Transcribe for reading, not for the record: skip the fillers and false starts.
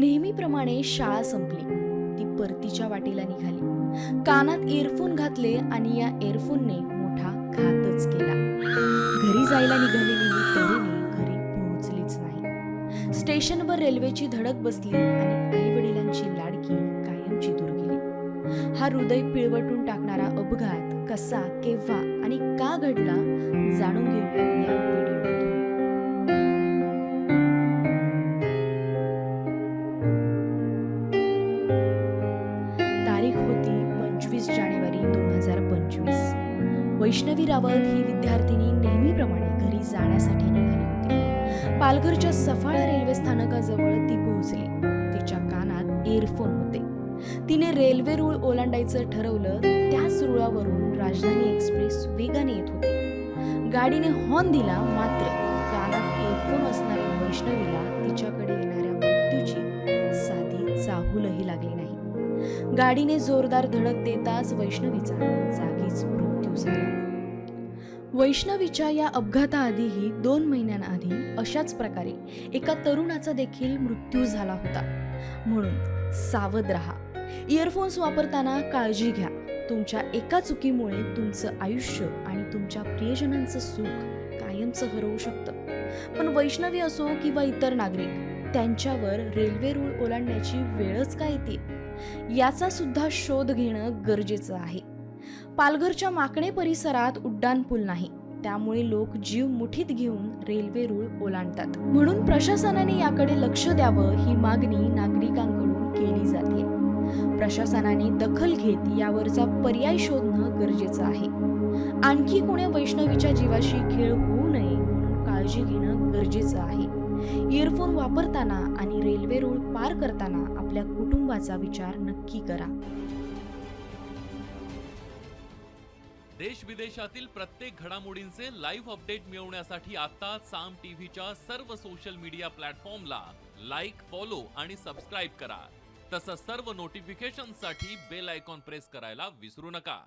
नेहमीप्रमाणे शाळा संपली. ती परतीच्या वाटेला निघाली. कानात इयरफोन घातले आणि या इयरफोनने मोठा घातच केला. घरी जायला निघालेली ही तरुणी घरी पोहोचलीच नाही. स्टेशनवर रेल्वेची धडक बसली आणि आई वडिलांची लाडकी कायमची दूर गेली. हा हृदय पिळवटून टाकणारा अपघात कसा, केव्हा आणि का घडला जाणून घेऊया या व्हिडिओमधून. तारीख होती 25 जानेवारी 2025. वैष्णवी रावत ही विद्यार्थिनी नेहमीप्रमाणे घरी जाण्यासाठी निघाली होती. पालघरच्या सफाळा रेल्वे स्थानकाजवळ ती पोहोचली. तिच्या कानात इयरफोन होते. तिने रेल्वे रूळ ओलांडायचं ठरवलं. त्याच रुळावरून राजधानी एक्सप्रेस वेगाने येत होती. गाडीने हॉर्न दिला, मात्र कानात इयरफोन असणाऱ्या वैष्णवीला तिच्याकडे येणाऱ्या मृत्यूची साधी चाहूलही लागली नाही. गाडीने जोरदार धडक देताच वैष्णवीचा जागीच मृत्यू झाला. वैष्णवीच्या या अपघाताआधीही 2 महिन्यांआधी अशाच प्रकारे एका तरुणाचा देखील मृत्यू झाला होता. म्हणून सावध रहा. इयरफोन्स वापरताना काळजी घ्या. तुमच्या एका चुकीमुळे तुमचं आयुष्य आणि तुमच्या प्रियजनांचं सुख कायमचं हरवू शकतं. पण वैष्णवी असो किंवा इतर नागरिक, त्यांच्यावर रेल्वे रूळ ओलांडण्याची वेळच काय येते याचा सुद्धा शोध घेणं गरजेचं आहे. पालघरच्या माकणे परिसरात उड्डाण पूल नाही, त्यामुळे लोक जीव मुठीत घेऊन रेल्वे रूळ ओलांडतात. म्हणून प्रशासनाने याकडे लक्ष द्यावं ही मागणी नागरिकांकडून केली जाते. प्रशासनाने दखल घेत यावरचा पर्याय शोधणं गरजेचं आहे. आणखी कोण्या वैष्णवीच्या जीवाशी खेळ होऊ नये म्हणून काळजी घेणं गरजेचं आहे. इयरफोन वापरताना आणि रेल्वे रूळ पार करताना आपल्या कुटुंबाचा विचार नक्की करा. देश विदेशातील प्रत्येक घडामोडींचे लाईव्ह अपडेट मिळवण्यासाठी आता साम टीव्हीच्या सर्व सोशल मीडिया प्लॅटफॉर्मला लाईक, फॉलो आणि सबस्क्राईब करा. तसंच सर्व नोटिफिकेशनसाठी बेल आयकॉन प्रेस करायला विसरू नका.